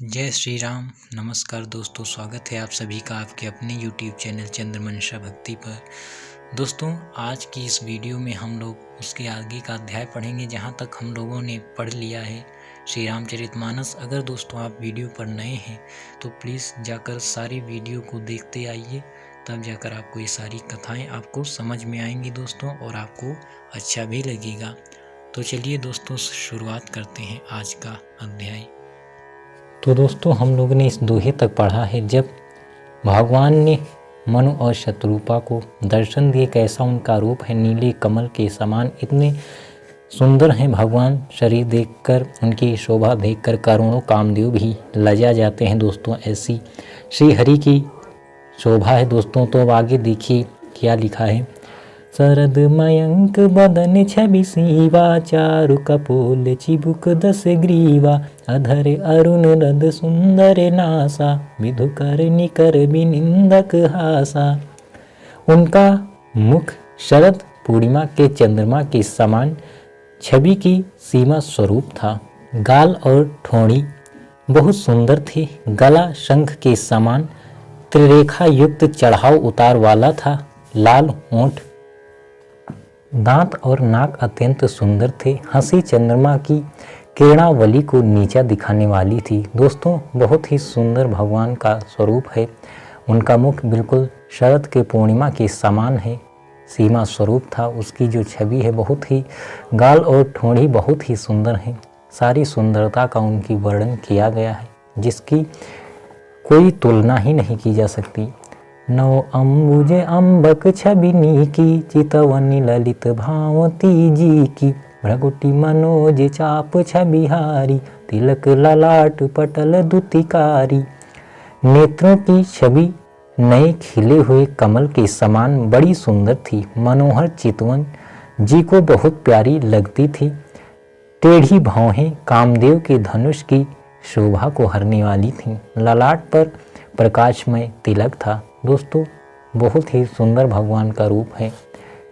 जय श्री राम। नमस्कार दोस्तों, स्वागत है आप सभी का आपके अपने YouTube चैनल चंद्रमंशा भक्ति पर। दोस्तों, आज की इस वीडियो में हम लोग उसके आगे का अध्याय पढ़ेंगे जहां तक हम लोगों ने पढ़ लिया है श्री रामचरितमानस। अगर दोस्तों आप वीडियो पर नए हैं तो प्लीज़ जाकर सारी वीडियो को देखते आइए, तब जाकर आपको ये सारी कथाएँ आपको समझ में आएंगी दोस्तों, और आपको अच्छा भी लगेगा। तो चलिए दोस्तों, शुरुआत करते हैं आज का अध्याय। तो दोस्तों, हम लोगों ने इस दोहे तक पढ़ा है जब भगवान ने मनु और शत्रुपा को दर्शन दिए। कैसा उनका रूप है, नीले कमल के समान इतने सुंदर हैं भगवान। शरीर देखकर, उनकी शोभा देखकर करोड़ों कामदेव भी लजा जाते हैं दोस्तों। ऐसी श्री हरि की शोभा है दोस्तों। तो अब आगे देखिए क्या लिखा है। शरद मयंक बदन छवि सीवा, चारु कपोल चिबुक दस ग्रीवा, अधर अरुण रद सुंदर नासा, विधुकर निकर विनिंदक हासा। उनका मुख शरद पूर्णिमा के चंद्रमा के समान छवि की सीमा स्वरूप था। गाल और ठोड़ी बहुत सुंदर थे। गला शंख के समान त्रिरेखा युक्त चढ़ाव उतार वाला था। लाल होंठ, दांत और नाक अत्यंत सुंदर थे। हंसी चंद्रमा की किरणावली को नीचा दिखाने वाली थी। दोस्तों, बहुत ही सुंदर भगवान का स्वरूप है। उनका मुख बिल्कुल शरद के पूर्णिमा के समान है, सीमा स्वरूप था। उसकी जो छवि है बहुत ही, गाल और ठोड़ी बहुत ही सुंदर हैं। सारी सुंदरता का उनकी वर्णन किया गया है जिसकी कोई तुलना ही नहीं की जा सकती। नौ अम्बुज अम्बक छबिनी की, चितवनी ललित भावती जी की, भ्रगुटी मनोज चाप छबिहारी, तिलक ललाट पटल दुतिकारी। नेत्रों की छवि नए खिले हुए कमल के समान बड़ी सुंदर थी। मनोहर चितवन जी को बहुत प्यारी लगती थी। टेढ़ी भौहें कामदेव के धनुष की शोभा को हरने वाली थीं। ललाट पर प्रकाशमय तिलक था। दोस्तों, बहुत ही सुंदर भगवान का रूप है।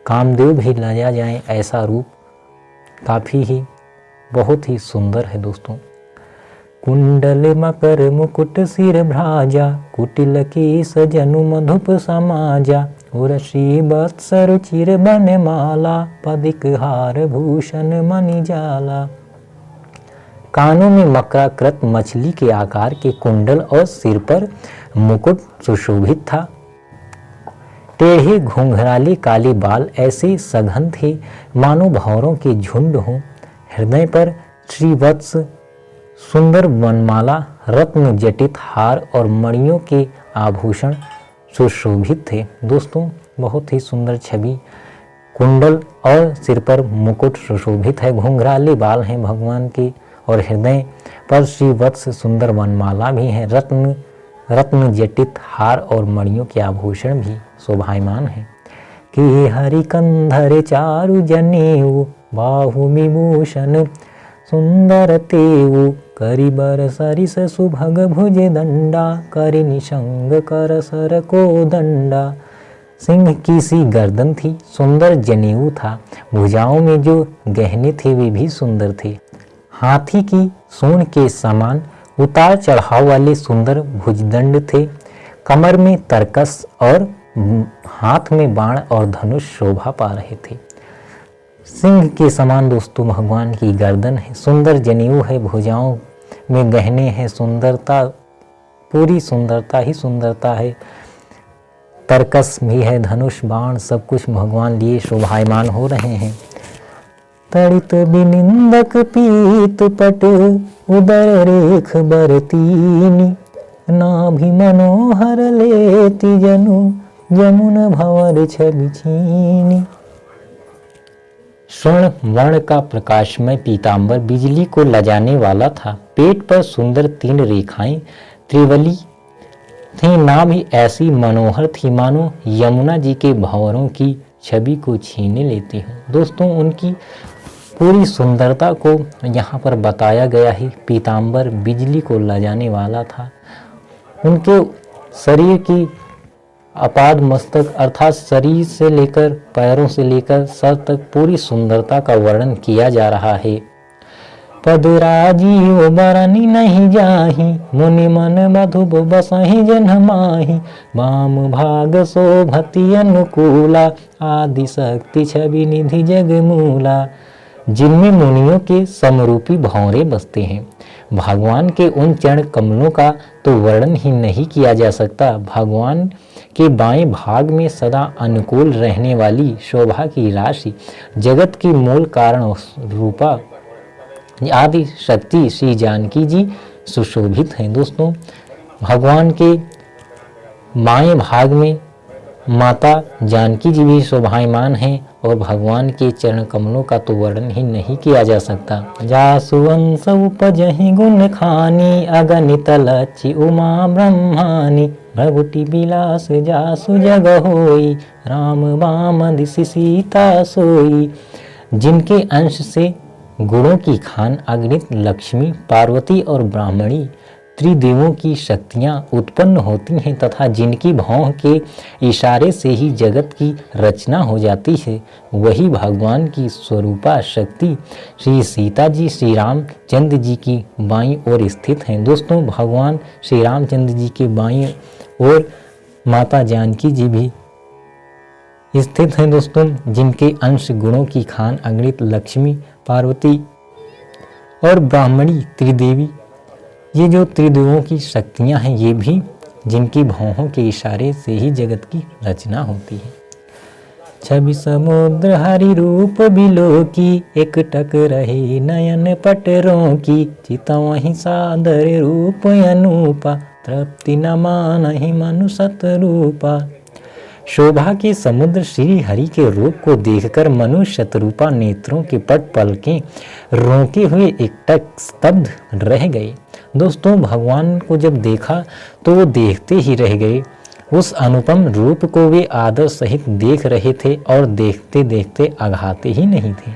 कामदेव भी लजा जाएं ऐसा रूप काफ़ी ही बहुत ही सुंदर है दोस्तों। कुंडल मकर मुकुट सिर भ्राजा, कुटिल की सजनु मधुप समाजा, उर्वशी वत्स रुचिर बन माला, पदिक हार भूषण मणि जाला। कानों में मकराकृत मछली के आकार के कुंडल और सिर पर मुकुट सुशोभित था। टेढ़े घुंघराले काले बाल ऐसे सघन थे मानो भंवरों के झुंड हों। हृदय पर श्रीवत्स सुंदर वनमाला, रत्न जटित हार और मणियों के आभूषण सुशोभित थे। दोस्तों, बहुत ही सुंदर छवि, कुंडल और सिर पर मुकुट सुशोभित है। घुंघराले बाल हैं भगवान के, और हृदय पर श्रीवत्स सुंदर वनमाला भी है। रत्न जटित हार और मणियों के आभूषण भी शोभायमान है। कि हरि कंधर चारु जनेऊ, बाहु विभूषण सुंदर तेऊ, करि बर सरिस सुभग भुज दंडा, करि निशंग कर सर को दंडा। सिंह की सी गर्दन थी, सुंदर जनेऊ था। भुजाओं में जो गहने थे वे भी सुंदर थे। हाथी की सूंड के समान उतार चढ़ाव वाले सुंदर भुजदंड थे। कमर में तरकस और हाथ में बाण और धनुष शोभा पा रहे थे। सिंह के समान दोस्तों भगवान की गर्दन है। सुंदर जनेऊ है, भुजाओं में गहने हैं। सुंदरता, पूरी सुंदरता ही सुंदरता है। तरकस भी है, धनुष बाण सब कुछ भगवान लिए शोभायमान हो रहे हैं। तड़ित विनिंदक पीत पट, उदर रेख बरतीनी, नाभि मनोहर लेति जनु, जमुन भंवर छवि छीनी। स्वर्ण वर्ण का प्रकाशमय पीतांबर बिजली को लजाने वाला था। पेट पर सुंदर 3 रेखाएं त्रिवली थी। नाभि ऐसी मनोहर थी मानो यमुना जी के भंवरों की छवि को छीने लेती हो। दोस्तों, उनकी पूरी सुंदरता को यहाँ पर बताया गया है। पीतांबर बिजली को लजाने वाला था। उनके शरीर की अपाद मस्तक अर्थात शरीर से लेकर पैरों से लेकर सर तक पूरी सुंदरता का वर्णन किया जा रहा है। पद राजीव बरनी नहीं जाही, मुनि मन मधुप बसहि जन माही। वाम भाग शोभति अनुकूला, आदि शक्ति छवि निधि जग मूला। जिनमें मुनियों के समरूपी भंवरे बसते हैं। भगवान के उन चरण कमलों का तो वर्णन ही नहीं किया जा सकता। भगवान के बाएं भाग में सदा अनुकूल रहने वाली शोभा की राशि, जगत की मूल कारण रूपा आदि शक्ति श्री जानकी जी सुशोभित हैं। दोस्तों, भगवान के बाएं भाग में माता जानकी जी भी शोभायमान हैं और भगवान के चरण कमलों का तो वर्णन ही नहीं किया जा सकता। जासु वंश उपजहि गुण खानी, अगणित लक्ष्य उमा ब्रह्मानी। भ्रगुटी बिलास जासु जग होई, राम वाम दिशि सीता सोई। जिनके अंश से गुणों की खान अगणित लक्ष्मी, पार्वती और ब्राह्मणी त्रिदेवों की शक्तियाँ उत्पन्न होती हैं तथा जिनकी भौं के इशारे से ही जगत की रचना हो जाती है, वही भगवान की स्वरूपा शक्ति श्री सीता जी श्री रामचंद्र जी की बाईं ओर स्थित हैं। दोस्तों, भगवान श्री रामचंद्र जी के बाईं ओर माता जानकी जी भी स्थित हैं। दोस्तों, जिनके अंश गुणों की खान अगणित लक्ष्मी, पार्वती और ब्राह्मणी त्रिदेवी, ये जो त्रिदेवों की शक्तियां हैं, ये भी जिनकी भौहों के इशारे से ही जगत की रचना होती है। छवि समुद्र हरि रूप बिलो की, एक टक रहे नयन पटरों की। चितवहि सादर रूप अनूपा, तृप्ति न मानहि मनु सतरूपा। शोभा के समुद्र श्री हरि के रूप को देखकर मनु शतरूपा नेत्रों के पट पलकें रोके हुए एकटक स्तब्ध रह गए। दोस्तों, भगवान को जब देखा तो वो देखते ही रह गए। उस अनुपम रूप को वे आदर सहित देख रहे थे और देखते देखते अघाते ही नहीं थे,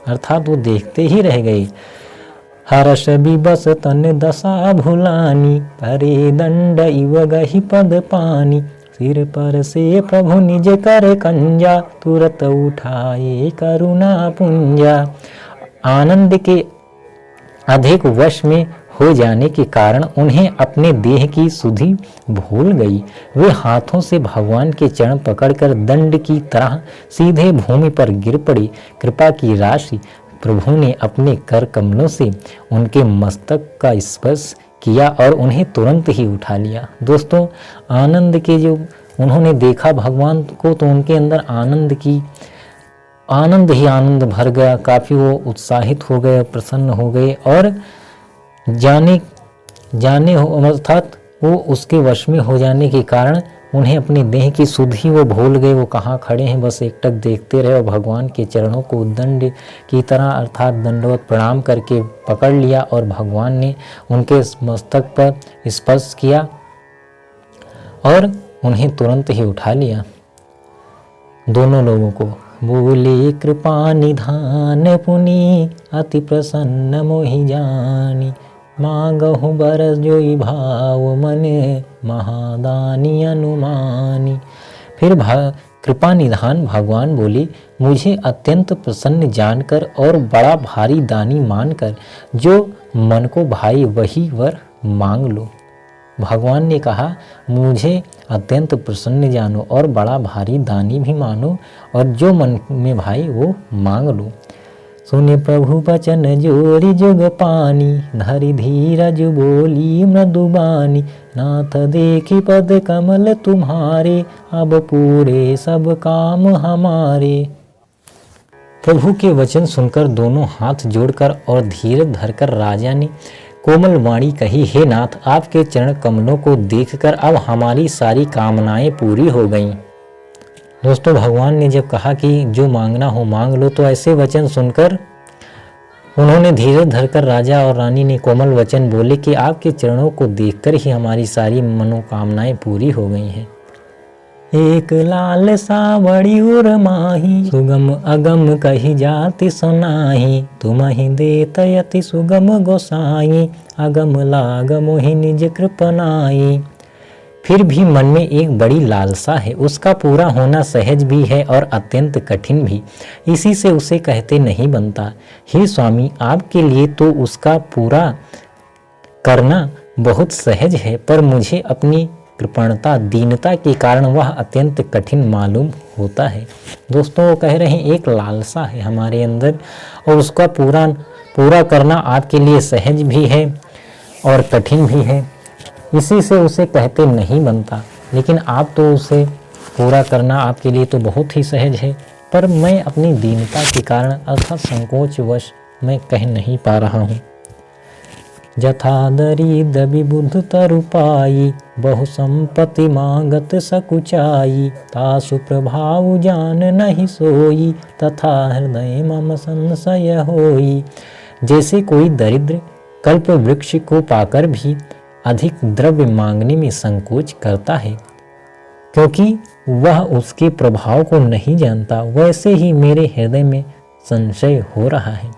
अर्थात वो देखते ही रह गए। हर्ष बिबस तन दशा भुलानी, परे दंड इव गहि पद पानी। सिर पर से प्रभु निज कर कंजा, तुरत उठाए करुणा पुंजा। आनंद के अधिक वश में हो जाने के कारण उन्हें अपने देह की सुधि भूल गई। वे हाथों से भगवान के चरण पकड़कर दंड की तरह सीधे भूमि पर गिर पड़े। कृपा की राशि प्रभु ने अपने कर कमलों से उनके मस्तक का स्पर्श किया और उन्हें तुरंत ही उठा लिया। दोस्तों, आनंद के जो उन्होंने देखा भगवान को तो उनके अंदर आनंद ही आनंद भर गया। काफ़ी वो उत्साहित हो गए, प्रसन्न हो गए और जाने अर्थात वो उसके वश में हो जाने के कारण उन्हें अपने देह की सुध ही वो भूल गए। वो कहाँ खड़े हैं, बस एकटक देखते रहे और भगवान के चरणों को दंड की तरह अर्थात दंडवत प्रणाम करके पकड़ लिया और भगवान ने उनके मस्तक पर स्पर्श किया और उन्हें तुरंत ही उठा लिया, दोनों लोगों को। बोले कृपा निधान पुनि, अति प्रसन्न मोहि जानी। मांगहु बरस जोई भाव मन, महादानी अनुमानी। फिर कृपा निधान भगवान बोले, मुझे अत्यंत प्रसन्न जानकर और बड़ा भारी दानी मानकर जो मन को भाई वही वर मांग लो। भगवान ने कहा, मुझे अत्यंत प्रसन्न जानो और बड़ा भारी दानी भी मानो और जो मन में भाई वो मांग लो। सुने प्रभु बचन जोरी जुग पानी, धरि धीरज बोली मृदुबानी। नाथ देखी पद कमल तुम्हारे, अब पूरे सब काम हमारे। प्रभु के वचन सुनकर दोनों हाथ जोड़कर और धीरज धरकर राजा ने कोमल वाणी कही, हे नाथ, आपके चरण कमलों को देखकर अब हमारी सारी कामनाएं पूरी हो गईं। दोस्तों, भगवान ने जब कहा कि जो मांगना हो मांग लो, तो ऐसे वचन सुनकर उन्होंने धीरज धरकर राजा और रानी ने कोमल वचन बोले कि आपके चरणों को देखकर ही हमारी सारी मनोकामनाएं पूरी हो गई हैं। एक लाल सावड़ी उर माही, सुगम अगम कही जाति सुनाही। तुमहि देत यति सुगम गोसाई, अगम लाग मोहि निज कृपनाई। फिर भी मन में एक बड़ी लालसा है, उसका पूरा होना सहज भी है और अत्यंत कठिन भी, इसी से उसे कहते नहीं बनता। हे स्वामी, आपके लिए तो उसका पूरा करना बहुत सहज है, पर मुझे अपनी कृपणता, दीनता के कारण वह अत्यंत कठिन मालूम होता है। दोस्तों, वो कह रहे हैं एक लालसा है हमारे अंदर और उसका पूरा करना आपके लिए सहज भी है और कठिन भी है, इसी से उसे कहते नहीं बनता। लेकिन आप तो उसे पूरा करना आपके लिए तो बहुत ही सहज है, पर मैं अपनी दीनता के कारण अर्थात संकोचवश मैं कह नहीं पा रहा हूँ। जथादरी दबि बुद्ध तरुपाई, बहु संपत्ति मांगत सकुचाई, तासु प्रभाव जान नहीं सोई, तथा हृदय मम संशय होई। जैसे कोई दरिद्र कल्प वृक्ष को पाकर भी अधिक द्रव्य मांगने में संकोच करता है, क्योंकि वह उसके प्रभाव को नहीं जानता, वैसे ही मेरे हृदय में संशय हो रहा है।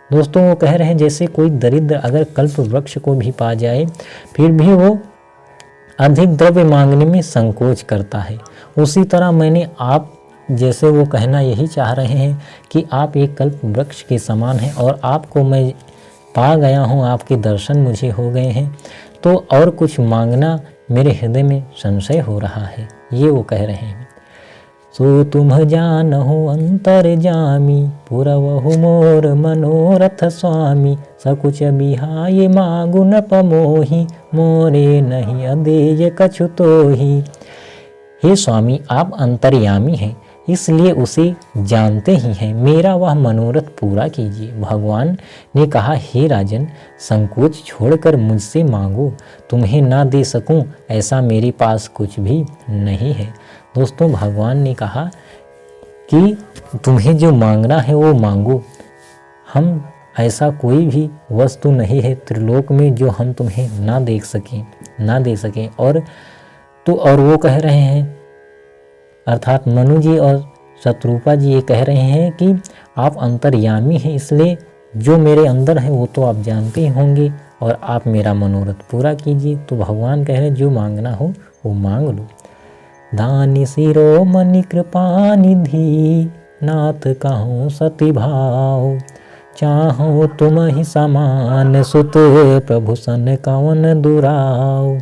दोस्तों, वो कह रहे हैं जैसे कोई दरिद्र अगर कल्प वृक्ष को भी पा जाए फिर भी वो अधिक द्रव्य मांगने में संकोच करता है, उसी तरह मैंने आप जैसे वो कहना यही चाह रहे हैं कि आप एक कल्प वृक्ष के समान हैं और आपको मैं पा गया हूँ, आपके दर्शन मुझे हो गए हैं, तो और कुछ मांगना मेरे हृदय में संशय हो रहा है, ये वो कह रहे हैं। सो तुम जानहु अंतर जामी, पुरवहु मोर मनोरथ स्वामी, सकुच बिहाय मागु न पमोहि, मोरे नहीं अदेय कछु तोहि। हे स्वामी, आप अंतर्यामी हैं, इसलिए उसे जानते ही हैं, मेरा वह मनोरथ पूरा कीजिए। भगवान ने कहा, हे राजन, संकोच छोड़कर मुझसे मांगो, तुम्हें ना दे सकूं ऐसा मेरे पास कुछ भी नहीं है। दोस्तों, भगवान ने कहा कि तुम्हें जो मांगना है वो मांगो, हम ऐसा कोई भी वस्तु नहीं है त्रिलोक में जो हम तुम्हें ना दे सकें। और वो कह रहे हैं, अर्थात मनु जी और शत्रुपा जी ये कह रहे हैं कि आप अंतर्यामी हैं, इसलिए जो मेरे अंदर है वो तो आप जानते ही होंगे और आप मेरा मनोरथ पूरा कीजिए। तो भगवान कह रहे हैं जो मांगना हो वो मांग लो। दानि सिरो मनि कृपा निधि, नाथ कहूँ सति भाव, चाहो तुम ही समान सुत, प्रभु सन कवन दुराव।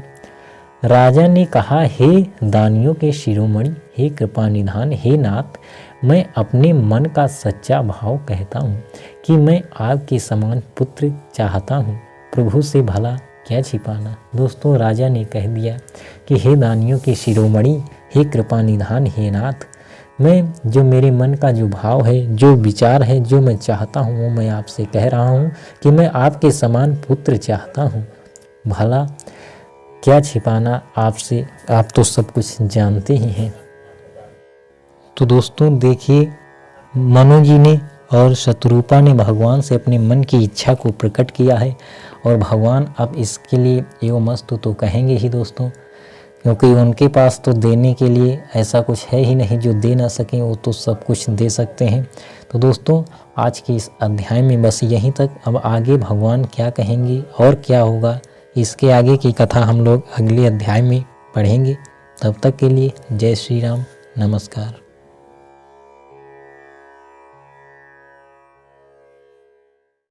राजा ने कहा, हे दानियों के शिरोमणि, हे कृपा निधान, हे नाथ, मैं अपने मन का सच्चा भाव कहता हूँ कि मैं आपके समान पुत्र चाहता हूँ, प्रभु से भला क्या छिपाना। दोस्तों, राजा ने कह दिया कि हे दानियों के शिरोमणि, हे कृपा निधान, हे नाथ, मैं जो मेरे मन का जो भाव है, जो विचार है, जो मैं चाहता हूँ वो मैं आपसे कह रहा हूँ कि मैं आपके समान पुत्र चाहता हूँ, भला क्या छिपाना आपसे, आप तो सब कुछ जानते ही हैं। तो दोस्तों देखिए, मनु जी ने और शत्रुपा ने भगवान से अपने मन की इच्छा को प्रकट किया है और भगवान अब इसके लिए एवमस्तु तो कहेंगे ही दोस्तों, क्योंकि उनके पास तो देने के लिए ऐसा कुछ है ही नहीं जो दे ना सकें, वो तो सब कुछ दे सकते हैं। तो दोस्तों, आज के इस अध्याय में बस यहीं तक। अब आगे भगवान क्या कहेंगे और क्या होगा, इसके आगे की कथा हम लोग अगले अध्याय में पढ़ेंगे। तब तक के लिए जय श्री राम, नमस्कार।